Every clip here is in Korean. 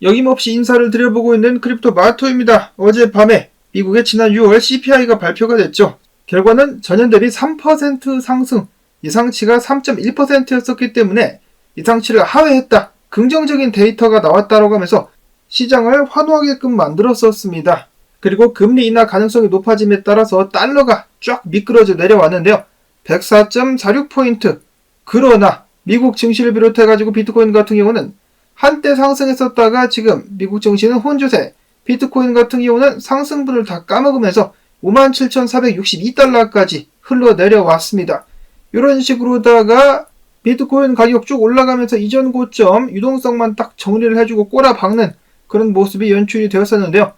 여김없이 인사를 드려보고 있는 크립토 마토입니다. 어젯밤에 미국의 지난 6월 CPI가 발표가 됐죠. 결과는 전년 대비 3% 상승, 예상치가 3.1%였었기 때문에 예상치를 하회했다. 긍정적인 데이터가 나왔다고 하면서 시장을 환호하게끔 만들었었습니다. 그리고 금리 인하 가능성이 높아짐에 따라서 달러가 쫙 미끄러져 내려왔는데요. 104.46포인트. 그러나 미국 증시를 비롯해가지고 비트코인 같은 경우는 한때 상승했었다가 지금 미국 증시는 혼조세, 비트코인 같은 경우는 상승분을 다 까먹으면서 57,462달러까지 흘러내려왔습니다. 이런 식으로다가 비트코인 가격 쭉 올라가면서 이전 고점 유동성만 딱 정리를 해주고 꼬라박는 그런 모습이 연출이 되었었는데요.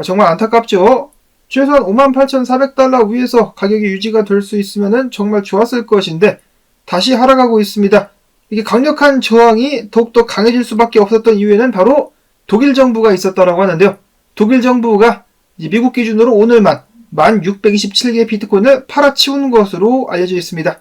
정말 안타깝죠. 최소한 58,400달러 위에서 가격이 유지가 될 수 있으면 정말 좋았을 것인데 다시 하락하고 있습니다. 이게 강력한 저항이 더욱더 강해질 수밖에 없었던 이유에는 바로 독일 정부가 있었다고 하는데요. 독일 정부가 미국 기준으로 오늘만 1627개의 비트코인을 팔아치운 것으로 알려져 있습니다.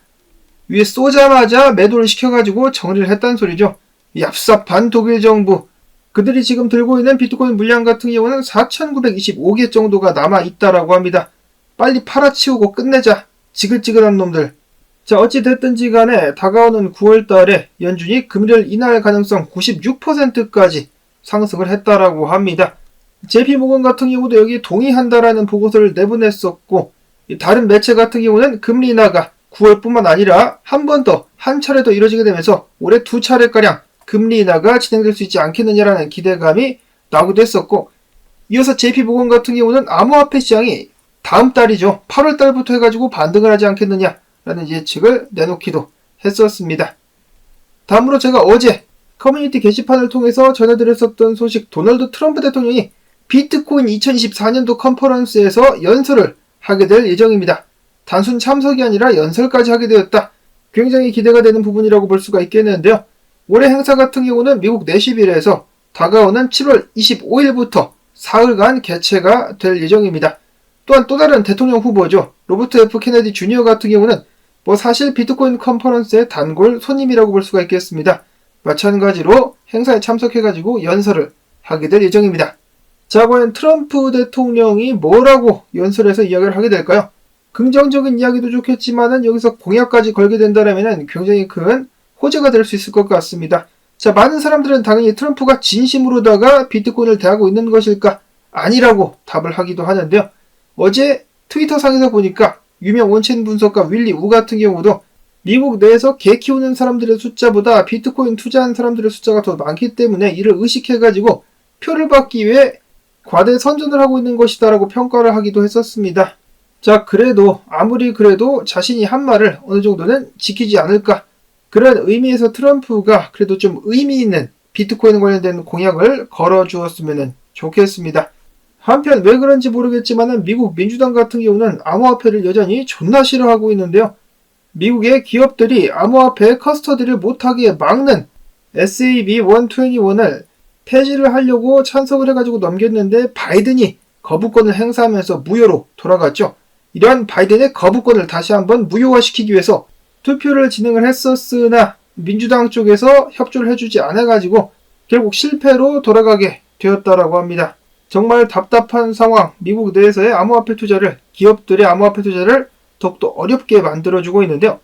위에 쏘자마자 매도를 시켜가지고 정리를 했다는 소리죠. 얍삽한 독일 정부. 그들이 지금 들고 있는 비트코인 물량 같은 경우는 4,925개 정도가 남아있다라고 합니다. 빨리 팔아치우고 끝내자. 지긋지긋한 놈들. 자, 어찌됐든지 간에 다가오는 9월달에 연준이 금리를 인하할 가능성 96%까지 상승을 했다라고 합니다. JP모건 같은 경우도 여기 동의한다라는 보고서를 내보냈었고, 다른 매체 같은 경우는 금리 인하가 9월뿐만 아니라 한 번 더, 한 차례 더 이뤄지게 되면서 올해 2차례가량 금리 인하가 진행될 수 있지 않겠느냐라는 기대감이 나오기도 했었고, 이어서 JP모건 같은 경우는 암호화폐 시장이 다음 달이죠. 8월 달부터 해가지고 반등을 하지 않겠느냐라는 예측을 내놓기도 했었습니다. 다음으로 제가 어제 커뮤니티 게시판을 통해서 전해드렸었던 소식, 도널드 트럼프 대통령이 비트코인 2024년도 컨퍼런스에서 연설을 하게 될 예정입니다. 단순 참석이 아니라 연설까지 하게 되었다. 굉장히 기대가 되는 부분이라고 볼 수가 있겠는데요. 올해 행사 같은 경우는 미국 내시빌에서 다가오는 7월 25일부터 사흘간 개최가 될 예정입니다. 또한 또 다른 대통령 후보죠. 로버트 F 케네디 주니어 같은 경우는 사실 비트코인 컨퍼런스의 단골 손님이라고 볼 수가 있겠습니다. 마찬가지로 행사에 참석해가지고 연설을 하게 될 예정입니다. 자, 과연 트럼프 대통령이 뭐라고 연설에서 이야기를 하게 될까요? 긍정적인 이야기도 좋겠지만은 여기서 공약까지 걸게 된다면 굉장히 큰 호재가 될 수 있을 것 같습니다. 자, 많은 사람들은 당연히 트럼프가 진심으로다가 비트코인을 대하고 있는 것일까? 아니라고 답을 하기도 하는데요. 어제 트위터상에서 보니까 유명 온체인 분석가 윌리 우 같은 경우도 미국 내에서 개 키우는 사람들의 숫자보다 비트코인 투자한 사람들의 숫자가 더 많기 때문에 이를 의식해가지고 표를 받기 위해 과대 선전을 하고 있는 것이다 라고 평가를 하기도 했었습니다. 자, 그래도 아무리 그래도 자신이 한 말을 어느 정도는 지키지 않을까, 그런 의미에서 트럼프가 그래도 좀 의미 있는 비트코인 관련된 공약을 걸어주었으면 좋겠습니다. 한편 왜 그런지 모르겠지만 미국 민주당 같은 경우는 암호화폐를 여전히 존나 싫어하고 있는데요. 미국의 기업들이 암호화폐 커스터디를 못하게 막는 SAB 121을 폐지를 하려고 찬성을 해가지고 넘겼는데 바이든이 거부권을 행사하면서 무효로 돌아갔죠. 이러한 바이든의 거부권을 다시 한번 무효화시키기 위해서 투표를 진행을 했었으나 민주당 쪽에서 협조를 해주지 않아가지고 결국 실패로 돌아가게 되었다라고 합니다. 정말 답답한 상황, 미국 내에서의 암호화폐 투자를, 기업들의 암호화폐 투자를 더욱더 어렵게 만들어주고 있는데요.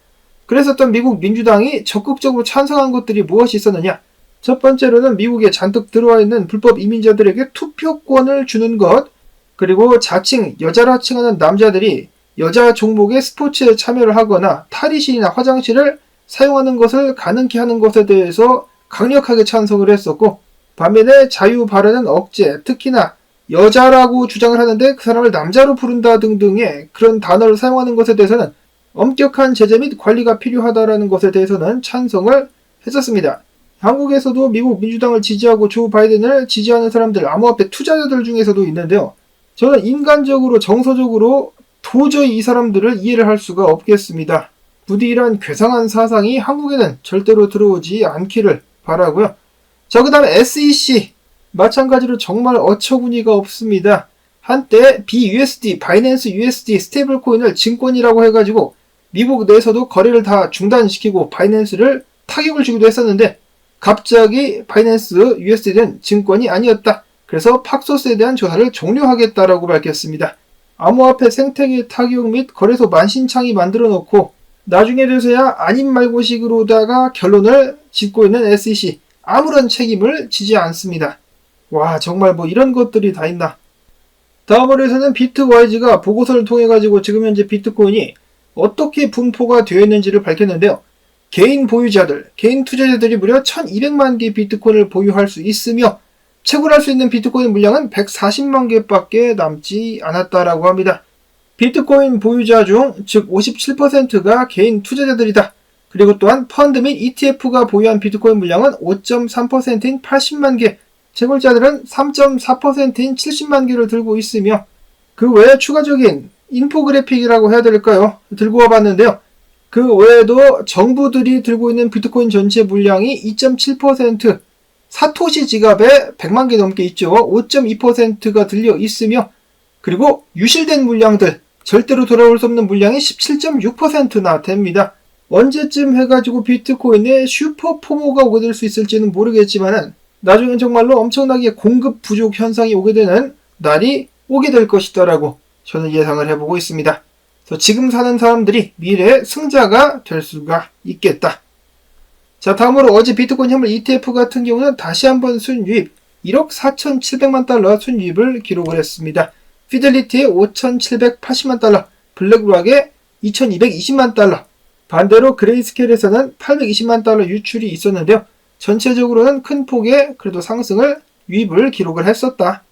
그랬었던 미국 민주당이 적극적으로 찬성한 것들이 무엇이 있었느냐? 첫 번째로는 미국에 잔뜩 들어와 있는 불법 이민자들에게 투표권을 주는 것, 그리고 자칭 여자라 칭하는 남자들이 여자 종목의 스포츠에 참여를 하거나 탈의실이나 화장실을 사용하는 것을 가능케 하는 것에 대해서 강력하게 찬성을 했었고, 반면에 자유 발언은 억제, 특히나 여자라고 주장을 하는데 그 사람을 남자로 부른다 등등의 그런 단어를 사용하는 것에 대해서는 엄격한 제재 및 관리가 필요하다는 것에 대해서는 찬성을 했었습니다. 한국에서도 미국 민주당을 지지하고 조 바이든을 지지하는 사람들, 암호화폐 투자자들 중에서도 있는데요. 저는 인간적으로, 정서적으로 도저히 이 사람들을 이해를 할 수가 없겠습니다. 부디 이러한 괴상한 사상이 한국에는 절대로 들어오지 않기를 바라고요. 자, 그 다음에 SEC. 마찬가지로 정말 어처구니가 없습니다. 한때 BUSD, 바이낸스 USD 스테이블 코인을 증권이라고 해가지고 미국 내에서도 거래를 다 중단시키고 바이낸스를 타격을 주기도 했었는데 갑자기 바이낸스 USD는 증권이 아니었다. 그래서 팍소스에 대한 조사를 종료하겠다라고 밝혔습니다. 암호화폐 생태계 타격 및 거래소 만신창이 만들어 놓고 나중에 돼서야 아님 말고식으로다가 결론을 짓고 있는 SEC. 아무런 책임을 지지 않습니다. 와, 정말 뭐 이런 것들이 다 있나. 다음으로 해서는 비트와이즈가 보고서를 통해 가지고 지금 현재 비트코인이 어떻게 분포가 되어 있는지를 밝혔는데요. 개인 보유자들, 개인 투자자들이 무려 1200만 개 비트코인을 보유할 수 있으며 채굴할 수 있는 비트코인 물량은 140만 개밖에 남지 않았다라고 합니다. 비트코인 보유자 중 즉 57%가 개인 투자자들이다. 그리고 또한 펀드 및 ETF가 보유한 비트코인 물량은 5.3%인 80만 개, 채굴자들은 3.4%인 70만 개를 들고 있으며 그 외에 추가적인 인포그래픽이라고 해야 될까요? 들고 와봤는데요. 그 외에도 정부들이 들고 있는 비트코인 전체 물량이 2.7%, 사토시 지갑에 100만 개 넘게 있죠. 5.2%가 들려 있으며 그리고 유실된 물량들, 절대로 돌아올 수 없는 물량이 17.6%나 됩니다. 언제쯤 해가지고 비트코인에 슈퍼 포모가 오게 될 수 있을지는 모르겠지만은 나중엔 정말로 엄청나게 공급 부족 현상이 오게 되는 날이 오게 될 것이다라고 저는 예상을 해보고 있습니다. 그래서 지금 사는 사람들이 미래의 승자가 될 수가 있겠다. 자, 다음으로 어제 비트코인 현물 ETF 같은 경우는 다시 한번 순유입 1억 4,700만 달러 순유입을 기록을 했습니다. 피델리티의 5,780만 달러, 블랙락의 2,220만 달러, 반대로 그레이스케일에서는 820만 달러 유출이 있었는데요. 전체적으로는 큰 폭의 그래도 상승을 유입을 기록을 했었다.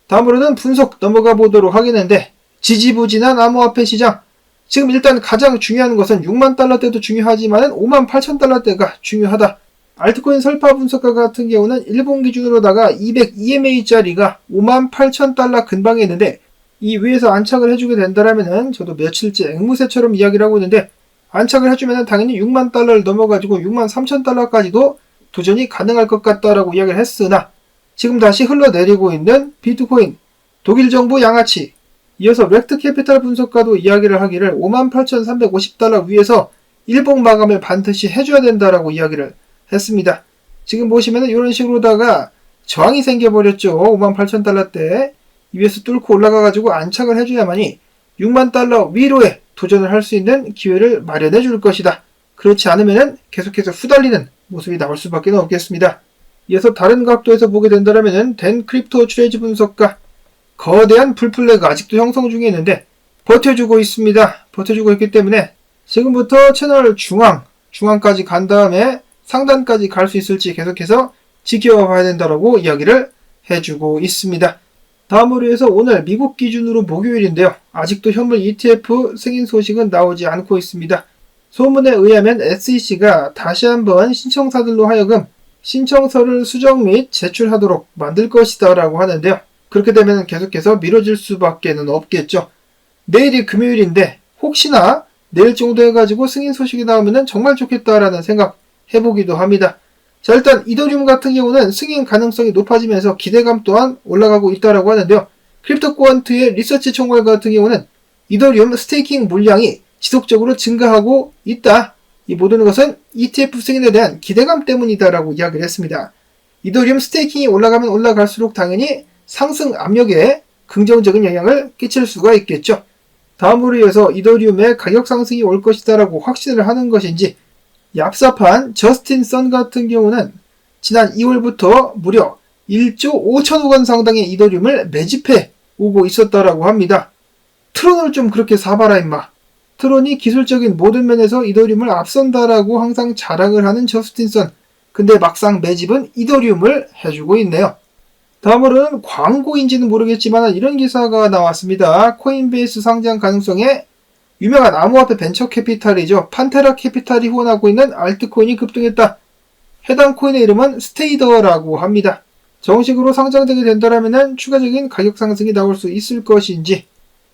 다음으로는 분석 넘어가 보도록 하겠는데 지지부진한 암호화폐 시장. 지금 일단 가장 중요한 것은 6만 달러대도 중요하지만 5만 8천 달러대가 중요하다. 알트코인 설파 분석가 같은 경우는 일본 기준으로다가 200 EMA짜리가 5만 8천 달러 근방에 있는데 이 위에서 안착을 해주게 된다라면은 저도 며칠째 앵무새처럼 이야기를 하고 있는데 안착을 해주면 당연히 6만 달러를 넘어가지고 6만 3천 달러까지도 도전이 가능할 것 같다라고 이야기를 했으나 지금 다시 흘러내리고 있는 비트코인, 독일 정부 양아치, 이어서 렉트 캐피탈 분석가도 이야기를 하기를 58,350달러 위에서 일봉 마감을 반드시 해줘야 된다라고 이야기를 했습니다. 지금 보시면은 이런 식으로다가 저항이 생겨버렸죠. 58,000달러대 위에서 뚫고 올라가가지고 안착을 해줘야만이 6만 달러 위로에 도전을 할 수 있는 기회를 마련해 줄 것이다. 그렇지 않으면은 계속해서 후달리는 모습이 나올 수밖에 없겠습니다. 이어서 다른 각도에서 보게 된다면은 댄 크립토 트레이지 분석가 거대한 불플래그 아직도 형성 중에 있는데 버텨주고 있습니다. 버텨주고 있기 때문에 지금부터 채널 중앙까지 간 다음에 상단까지 갈 수 있을지 계속해서 지켜봐야 된다라고 이야기를 해주고 있습니다. 다음으로 해서 오늘 미국 기준으로 목요일인데요. 아직도 현물 ETF 승인 소식은 나오지 않고 있습니다. 소문에 의하면 SEC가 다시 한번 신청사들로 하여금 신청서를 수정 및 제출하도록 만들 것이다 라고 하는데요. 그렇게 되면 계속해서 미뤄질 수밖에 없겠죠. 내일이 금요일인데 혹시나 내일 정도 해가지고 승인 소식이 나오면 정말 좋겠다라는 생각 해보기도 합니다. 자, 일단 이더리움 같은 경우는 승인 가능성이 높아지면서 기대감 또한 올라가고 있다라고 하는데요. 크립토코안트의 리서치 총괄 같은 경우는 이더리움 스테이킹 물량이 지속적으로 증가하고 있다. 이 모든 것은 ETF 승인에 대한 기대감 때문이다라고 이야기를 했습니다. 이더리움 스테이킹이 올라가면 올라갈수록 당연히 상승 압력에 긍정적인 영향을 끼칠 수가 있겠죠. 다음으로 이어서 이더리움의 가격 상승이 올 것이다라고 확신을 하는 것인지 얍삽한 저스틴 선 같은 경우는 지난 2월부터 무려 1조 5천억 원 상당의 이더리움을 매집해 오고 있었다라고 합니다. 트론을 좀 그렇게 사봐라 임마. 트론이 기술적인 모든 면에서 이더리움을 앞선다라고 항상 자랑을 하는 저스틴 선. 근데 막상 매집은 이더리움을 해주고 있네요. 다음으로는 광고인지는 모르겠지만 이런 기사가 나왔습니다. 코인베이스 상장 가능성에 유명한 암호화폐 벤처 캐피탈이죠. 판테라 캐피탈이 후원하고 있는 알트코인이 급등했다. 해당 코인의 이름은 스테이더라고 합니다. 정식으로 상장되게 된다면 추가적인 가격 상승이 나올 수 있을 것인지.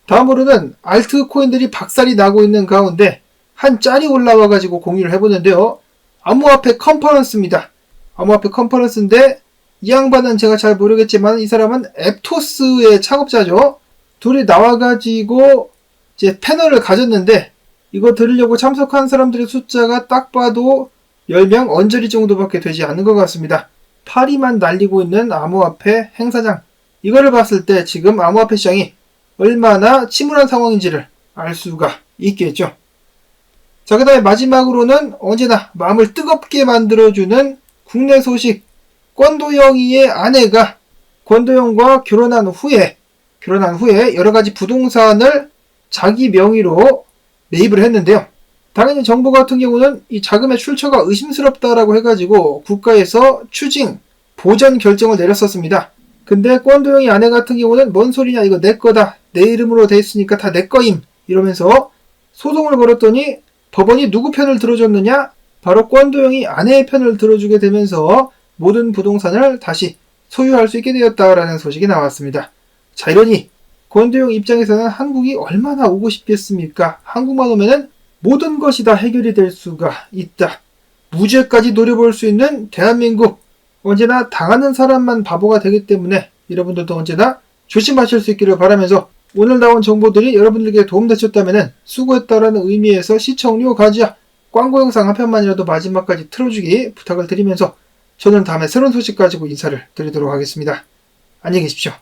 다음으로는 알트코인들이 박살이 나고 있는 가운데 한 짤이 올라와가지고 공유를 해보는데요. 암호화폐 컨퍼런스입니다. 암호화폐 컨퍼런스인데 이 양반은 제가 잘 모르겠지만 이 사람은 앱토스의 창업자죠. 둘이 나와가지고 이제 패널을 가졌는데 이거 들으려고 참석한 사람들의 숫자가 딱 봐도 10명 언저리 정도밖에 되지 않는 것 같습니다. 파리만 날리고 있는 암호화폐 행사장. 이거를 봤을 때 지금 암호화폐 시장이 얼마나 침울한 상황인지를 알 수가 있겠죠. 자, 그 다음에 마지막으로는 언제나 마음을 뜨겁게 만들어주는 국내 소식. 권도영이의 아내가 권도영과 결혼한 후에 여러가지 부동산을 자기 명의로 매입을 했는데요. 당연히 정부 같은 경우는 이 자금의 출처가 의심스럽다라고 해가지고 국가에서 추징, 보전 결정을 내렸었습니다. 근데 권도영이 아내 같은 경우는 뭔 소리냐, 이거 내 거다, 내 이름으로 돼 있으니까 다 내 거임, 이러면서 소송을 걸었더니 법원이 누구 편을 들어줬느냐? 바로 권도영이 아내의 편을 들어주게 되면서 모든 부동산을 다시 소유할 수 있게 되었다라는 소식이 나왔습니다. 자, 이러니 권도영 입장에서는 한국이 얼마나 오고 싶겠습니까? 한국만 오면은 모든 것이 다 해결이 될 수가 있다. 무죄까지 노려볼 수 있는 대한민국. 언제나 당하는 사람만 바보가 되기 때문에 여러분들도 언제나 조심하실 수 있기를 바라면서 오늘 나온 정보들이 여러분들에게 도움되셨다면 수고했다라는 의미에서 시청료 가지야 광고 영상 한 편만이라도 마지막까지 틀어주기 부탁을 드리면서 저는 다음에 새로운 소식 가지고 인사를 드리도록 하겠습니다. 안녕히 계십시오.